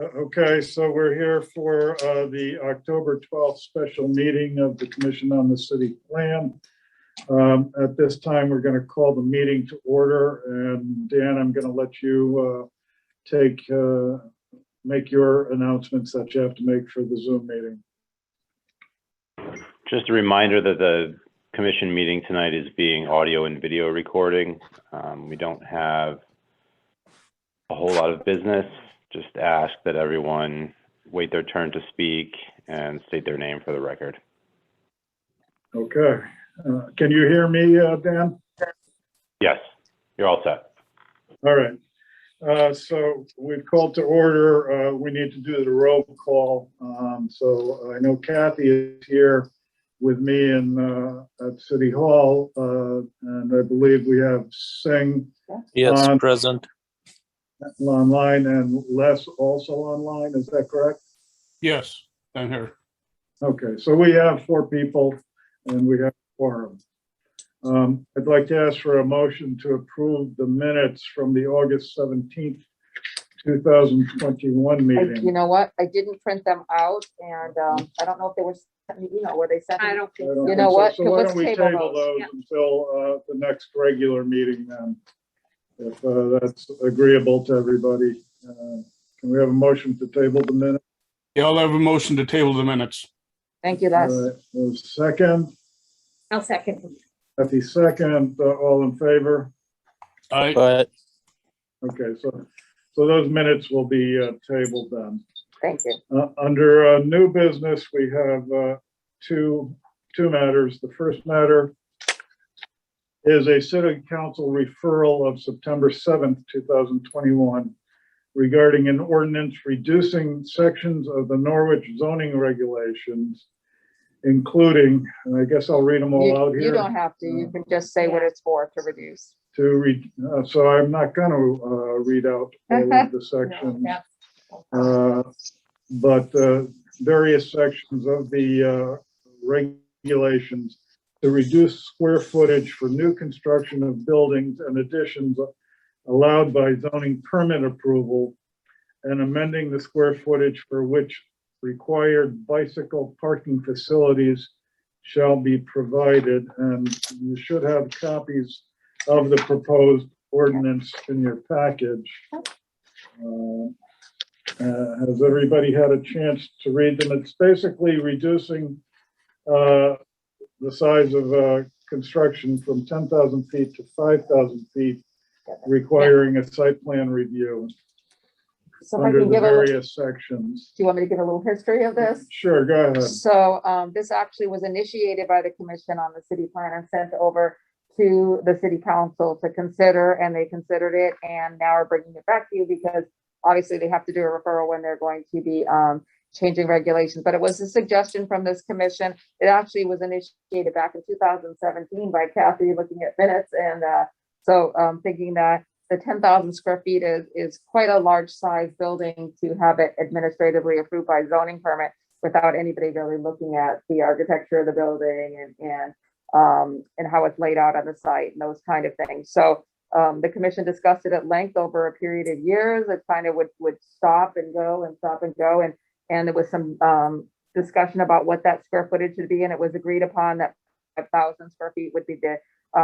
Okay, so we're here for the October 12th special meeting of the Commission on the City Plan. At this time, we're going to call the meeting to order, and Dan, I'm going to let you make your announcements that you have to make for the Zoom meeting. Just a reminder that the commission meeting tonight is being audio and video recording. We don't have a whole lot of business. Just ask that everyone wait their turn to speak and state their name for the record. Okay. Can you hear me, Dan? Yes, you're all set. All right. So we've called to order. We need to do the roll call. So I know Kathy is here with me at City Hall, and I believe we have Singh. Yes, present. Online, and Les also online. Is that correct? Yes, I'm here. Okay, so we have 4 people, and we have a quorum. I'd like to ask for a motion to approve the minutes from the August 17th, 2021 meeting. You know what? I didn't print them out, and I don't know if they were sent me email. Were they sent? I don't think I so. don't You think know so. what? So why Let's don't we table table those Yep. until the next regular meeting then? If that's agreeable to everybody. Can we have a motion to table the minutes? Yeah, I'll have a motion to table the minutes. Thank you, Les. Second, I'll second. Kathy second, all in favor? Aye. But Okay, so those minutes will be tabled then. Thank you. Under new business, we have two matters. The first matter is a city council referral of September 7th, 2021 regarding an ordinance reducing sections of the Norwich zoning regulations, including, and I guess I'll read them all out here. You don't have to. You can just say what it's for to reduce. So I'm not going to read out all of the sections. But various sections of the regulations to reduce square footage for new construction of buildings and additions allowed by zoning permit approval, and amending the square footage for which required bicycle parking facilities shall be provided. And you should have copies of the proposed ordinance in your package. Has everybody had a chance to read them? It's basically reducing the size of construction from 10,000 feet to 5,000 feet, requiring a site plan review So if I under can the give a little, do various sections. you want me to give a little history of this? Sure, go ahead. So this actually was initiated by the commission on the city plan and sent over to the city council to consider, and they considered it, and now are bringing it back to you because obviously they have to do a referral when they're going to be changing regulations. But it was a suggestion from this commission. It actually was initiated back in 2017 by Kathy, looking at minutes, and so thinking that the 10,000 square feet is quite a large size building to have it administratively approved by zoning permit without anybody really looking at the architecture of the building and how it's laid out on the site and those kind of things. So the commission discussed it at length over a period of years. It kind of would stop and go and stop and go. And there was some discussion about what that square footage should be. And it was agreed upon that 5,000 square feet would be the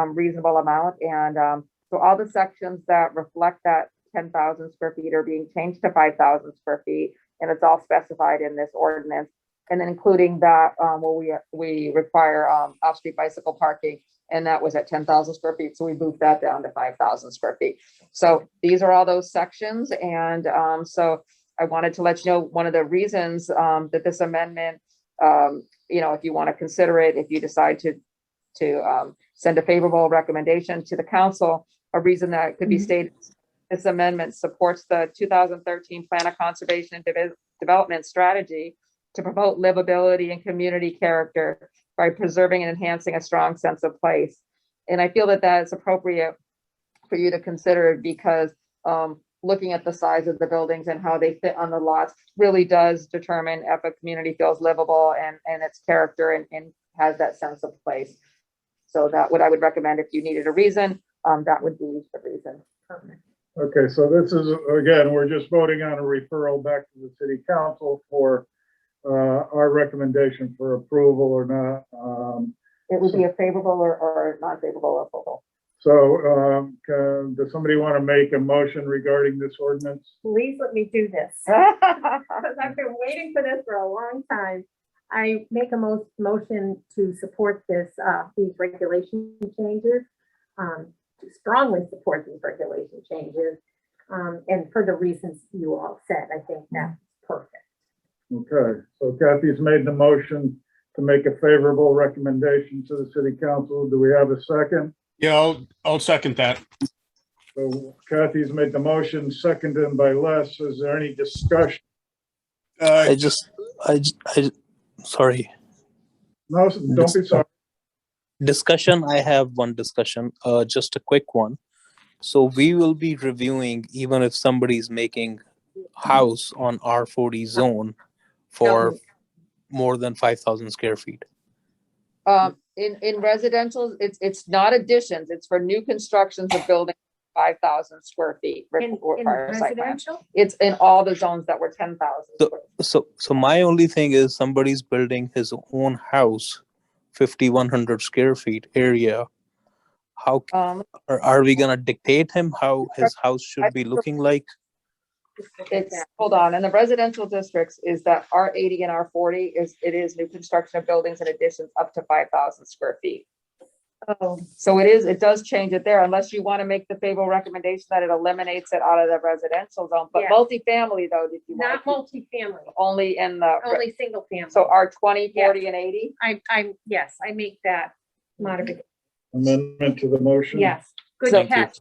reasonable amount. And so all the sections that reflect that 10,000 square feet are being changed to 5,000 square feet. And it's all specified in this ordinance. And then including that where we require off-street bicycle parking, and that was at 10,000 square feet. So we moved that down to 5,000 square feet. So these are all those sections. And so I wanted to let you know one of the reasons that this amendment, if you want to consider it, if you decide to send a favorable recommendation to the council, a reason that could be stated, this amendment supports the 2013 Plan of Conservation and Development Strategy to promote livability and community character by preserving and enhancing a strong sense of place. And I feel that that is appropriate for you to consider because looking at the size of the buildings and how they fit on the lots really does determine if a community feels livable and its character and has that sense of place. So that what I would recommend if you needed a reason, that would be the reason. Okay, so this is, again, we're just voting on a referral back to the city council for our recommendation for approval or not. It would be a favorable or non-favorable approval. So does somebody want to make a motion regarding this ordinance? Please let me do this, because I've been waiting for this for a long time. I make a motion to support this, these regulation changes, to strongly support these regulation changes. And for the reasons you all said, I think that's perfect. Okay, so Kathy's made the motion to make a favorable recommendation to the city council. Do we have a second? Yeah, I'll second that. So Kathy's made the motion, seconded by Les. Is there any discussion? Sorry. No, don't be sorry. Discussion. I have one discussion, just a quick one. So we will be reviewing even if somebody's making house on R40 zone for more than 5,000 square feet. In residential, it's not additions, it's for new constructions of buildings 5,000 square feet. In require a site plan. residential, It's in all the zones that were 10,000. So my only thing is somebody's building his own house, 5,100 square feet area. How are we gonna dictate him how his house should be looking like? It's, hold on, in the residential districts is that R80 and R40 is new construction of buildings and additions up to 5,000 square feet. oh, So it does change it there unless you want to make the favorable recommendation that it eliminates it out of the residential zone. But Yeah. multifamily though, did you not want multifamily, only in the, only single family. so R20, 40 and 80? Yes, I make that modification. Amendment to the motion? Yes, good So- catch.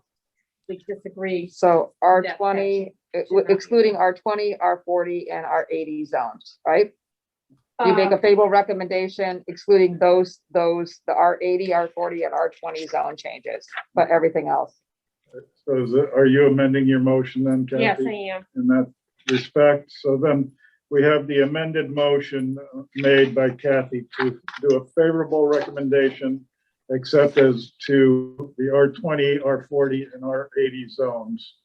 We disagree. So That R20, excluding R20, R40 and R80 zones, right? You make a favorable recommendation excluding the R80, R40 and R20 zone changes, but everything else. So are you amending your motion then, Kathy? Yes, I am. In that respect, so then we have the amended motion made by Kathy to do a favorable recommendation except as to the R20, R40 and R80 zones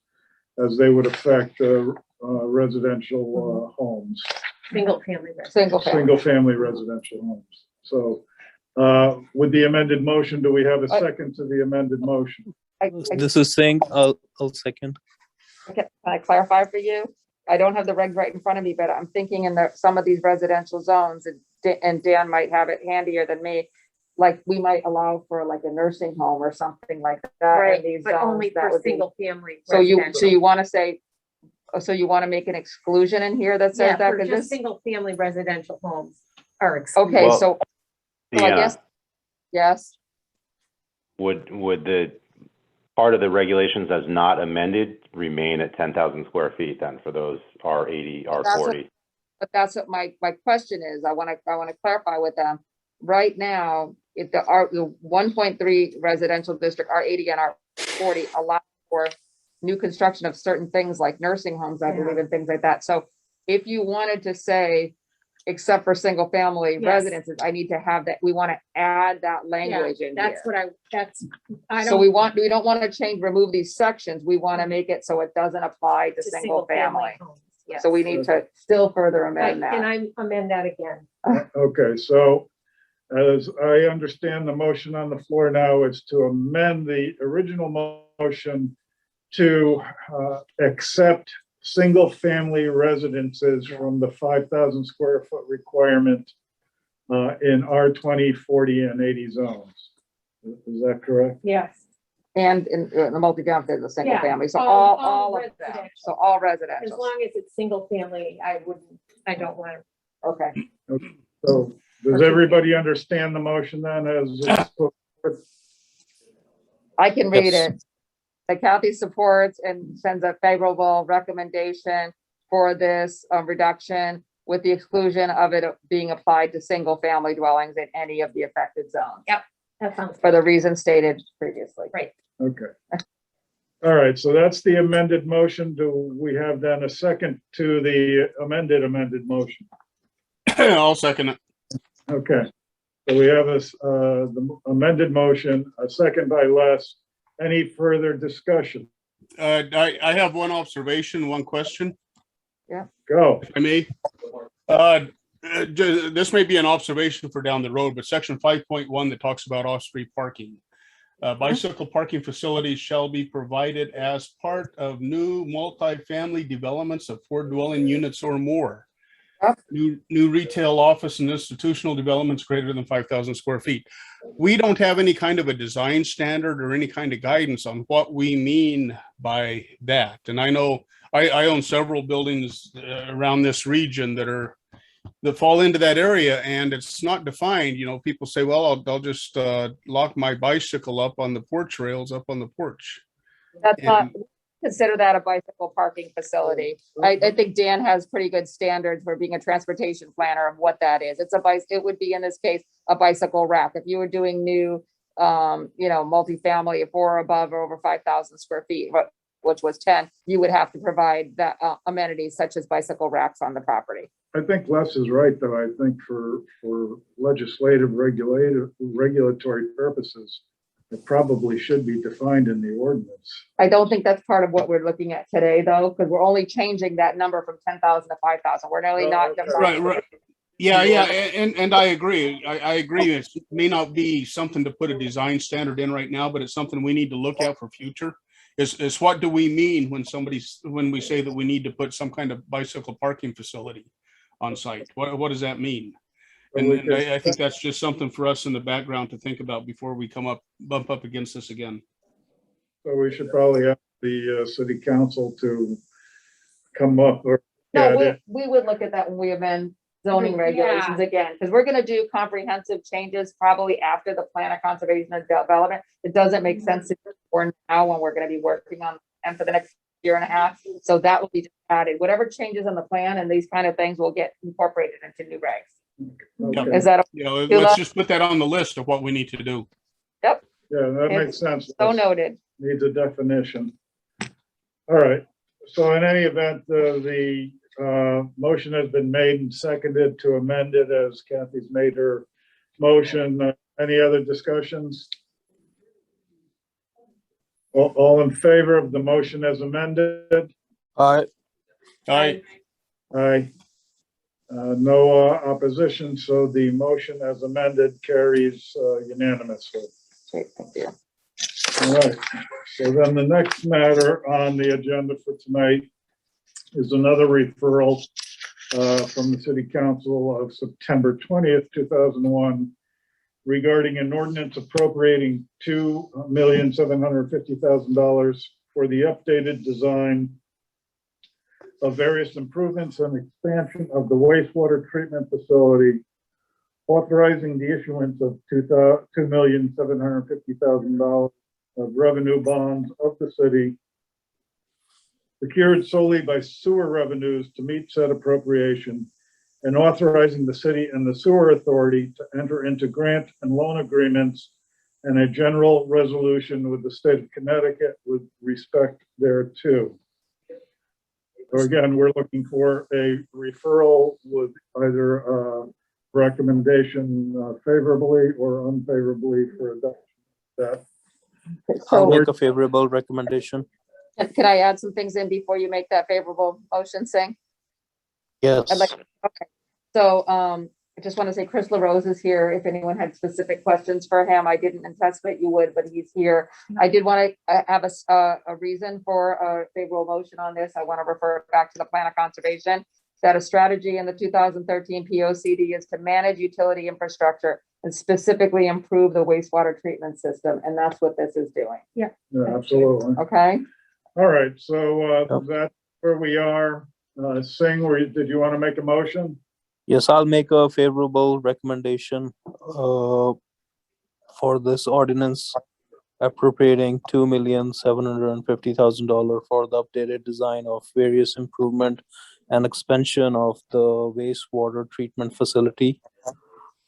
as they would affect residential homes, Single family residence. Single family. single-family residential homes. So with the amended motion, do we have a second to the amended motion? This is saying, I'll second. Can I clarify for you? I don't have the regs right in front of me, but I'm thinking in some of these residential zones, and Dan might have it handier than me. Like we might allow for like a nursing home or something like that. in Right, these but zones, only that for would be- single family. So you residential. want to say, so you want to make an exclusion in here that Yeah, says that? for 'Cause just this, single family residential homes are excluded. okay, Well, so I Yeah, guess, yes, would the part of the regulations as not amended remain at 10,000 square feet then for those R80, R40? but that's what my question is. I want to clarify with them. Right now, if the 1.3 residential district, R80 and R40 allow for new construction of certain things like nursing homes, I believe, and things like that. So if you wanted to say, except for single family Yes. residences, I need to have that, we want to add that language in here. That's what I So don't. we don't want to remove these sections. We want to make it so it doesn't apply to single family. homes, yes. So we need to still further amend Can that. I amend that again? Okay, so as I understand the motion on the floor now is to amend the original motion to accept single-family residences from the 5,000 square foot requirement in R20, 40, and 80 zones. Is that correct? Yes, And in the multifamily, there's a single Yeah, family. So all all of them. residential. So all as residential. long as it's single family, I don't want to. Okay. So does everybody understand the motion then as it's put forth? I can read Yes. it. That Kathy supports and sends a favorable recommendation for this reduction with the exclusion of it being applied to single family dwellings in any of the affected zones Yep. That sounds for the reasons stated previously. right. Okay. All right, so that's the amended motion. Do we have then a second to the amended motion? I'll second it. Okay, so we have this, the amended motion, a second by Les. Any further discussion? I have one observation, one question, Go. if I may. This may be an observation for down the road, but section 5.1 that talks about off-street parking. Bicycle parking facilities shall be provided as part of new multifamily developments of 4 dwelling units or more. Yep. New retail, office, and institutional developments greater than 5,000 square feet. We don't have any kind of a design standard or any kind of guidance on what we mean by that. And I know I own several buildings around this region that fall into that area, and it's not defined. You know, people say, well, I'll just lock my bicycle up on the porch rails up on the porch. That's not, And- consider that a bicycle parking facility. I think Dan has pretty good standards for being a transportation planner of what that is. It's a it would be in this case, a bicycle rack. If you were doing new, multifamily for above or over 5,000 square feet, which was 10, you would have to provide that amenities such as bicycle racks on the property. I think Les is right, though. I think for legislative regulatory purposes, it probably should be defined in the ordinance. I don't think that's part of what we're looking at today, though, because we're only changing that number from 10,000 to 5,000. We're really not. Right. Yeah, and I agree. I agree. It may not be something to put a design standard in right now, but it's something we need to look at for future. Is what do we mean when we say that we need to put some kind of bicycle parking facility on site? What does that mean? And I think that's just something for us in the background to think about before we bump up against this again. So we should probably have the city council to come up or. No, we would look at that when we amend zoning regulations again, because we're gonna do comprehensive changes probably after the plan of conservation and development. It doesn't make sense to do it now when we're gonna be working on and for the next year and a half. So that will be added. Whatever changes in the plan and these kind of things will get incorporated into new regs. Okay. Is that Let's just put that on the list of what we need to do. Yeah, that makes sense. so noted? Needs a definition. All right, so in any event, the motion has been made and seconded to amend it as Kathy's made her motion. Any other discussions? All in favor of the motion as amended? Aye. Aye. Aye. No opposition, so the motion as amended carries unanimously. Great, thank you. All right, so then the next matter on the agenda for tonight is another referral from the City Council of September 20th, 2001, regarding an ordinance appropriating $2,750,000 for the updated design of various improvements and expansion of the wastewater treatment facility, authorizing the issuance of $2,750,000 of revenue bonds of the city, secured solely by sewer revenues to meet said appropriation, and authorizing the city and the sewer authority to enter into grant and loan agreements and a general resolution with the state of Connecticut with respect thereto. So again, we're looking for a referral with either recommendation favorably or unfavorably for adoption. I'll So make a favorable recommendation. can I add some things in before you make that favorable motion, Singh? Yes. Okay, so I just want to say Chris LaRose is here. If anyone had specific questions for him, I didn't anticipate you would, but he's here. I did want to have a reason for a favorable motion on this. I want to refer back to the plan of conservation, that a strategy in the 2013 POCD is to manage utility infrastructure and specifically improve the wastewater treatment system. And that's what this is doing. Yeah, absolutely. Okay. All right, so that's where we are. Singh, did you want to make a motion? Yes, I'll make a favorable recommendation for this ordinance appropriating $2,750,000 for the updated design of various improvement and expansion of the wastewater treatment facility,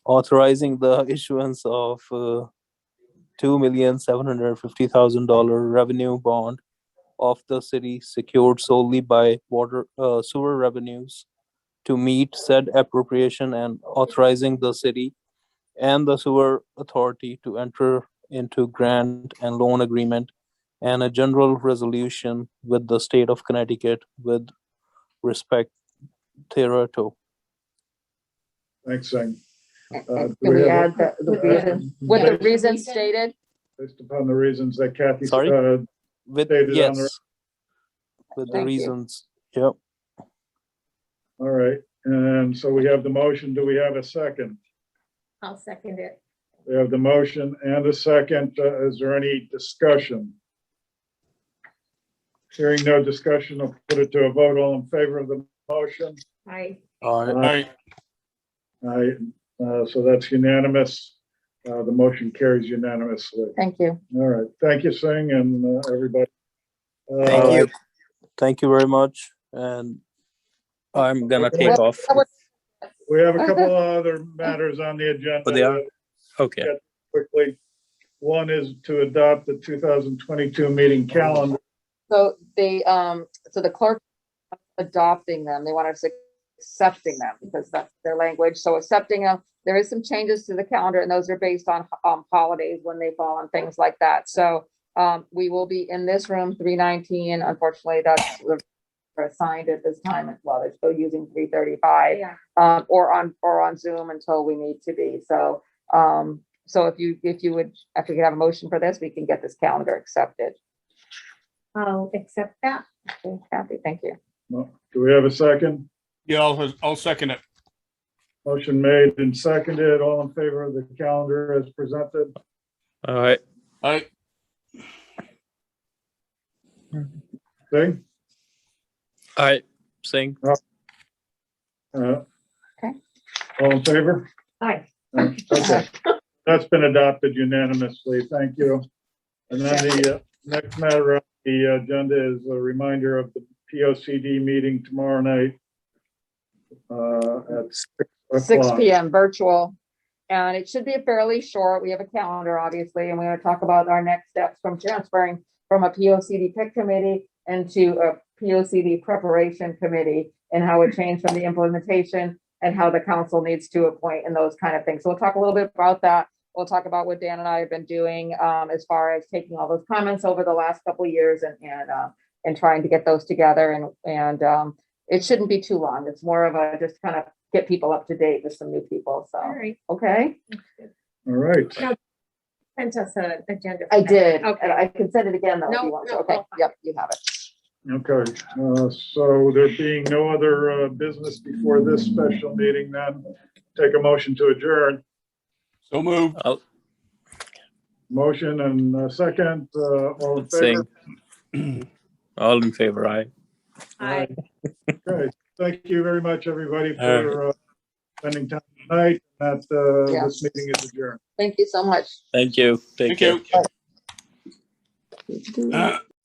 authorizing the issuance of $2,750,000 revenue bond of the city secured solely by sewer revenues to meet said appropriation, and authorizing the city and the sewer authority to enter into grant and loan agreement and a general resolution with the state of Connecticut with respect thereto. Thanks, Singh. And do Can we we have add the reason, with the reasons stated? Based upon the reasons that Kathy, Sorry? With, Stated on yes, the- with the Thank you. reasons, yep. all right, and so we have the motion. Do we have a second? I'll second it. We have the motion and a second. Is there any discussion? Hearing no discussion, I'll put it to a vote. All in favor of the motion? I, All right. Aye, so that's unanimous. The motion carries unanimously. Thank you. All right, thank you, Singh, and everybody. Thank you. Thank you very much, and I'm gonna take off. We have a couple of other matters on the agenda. Oh, they are? Okay, Quickly, one is to adopt the 2022 meeting calendar. So the clerk adopting them, they want us accepting them because that's their language. So accepting them, there is some changes to the calendar and those are based on holidays when they fall and things like that. So we will be in this room 319. Unfortunately, that's assigned at this time as well. They're still using 335 yeah, or on Zoom until we need to be. So so if you would, if we could have a motion for this, we can get this calendar accepted. I'll accept that. Okay, Kathy, thank you. Do we have a second? Yeah, I'll second it. Motion made and seconded. All in favor of the calendar as presented? all right, I, Singh? Singh, Okay. Okay. All in favor? Hi. Okay, that's been adopted unanimously. Thank you. And then the next matter on the agenda is a reminder of the POCD meeting tomorrow night at 6 6 o'clock. PM virtual. And it should be fairly short. We have a calendar, obviously, and we're going to talk about our next steps from transferring from a POCD pick committee into a POCD preparation committee and how it changed from the implementation and how the council needs to appoint and those kind of things. So we'll talk a little bit about that. We'll talk about what Dan and I have been doing as far as taking all those comments over the last couple of years and trying to get those together. And it shouldn't be too long. It's more of a just kind of get people up to date with some new people. So, All right. okay. All right. Sent us an agenda. I did. Okay. And I can send it again though if No, you want to. no, Okay. no. Yep, you have it. Okay, so there being no other business before this special meeting, then take a motion to adjourn. so moved. Motion and second, all in favor? Singh, all in favor, aye. Hi. Okay, thank you very much, everybody, All for spending time tonight. That Yeah. this meeting is adjourned. Thank you so much. Thank you, take Thank care. you.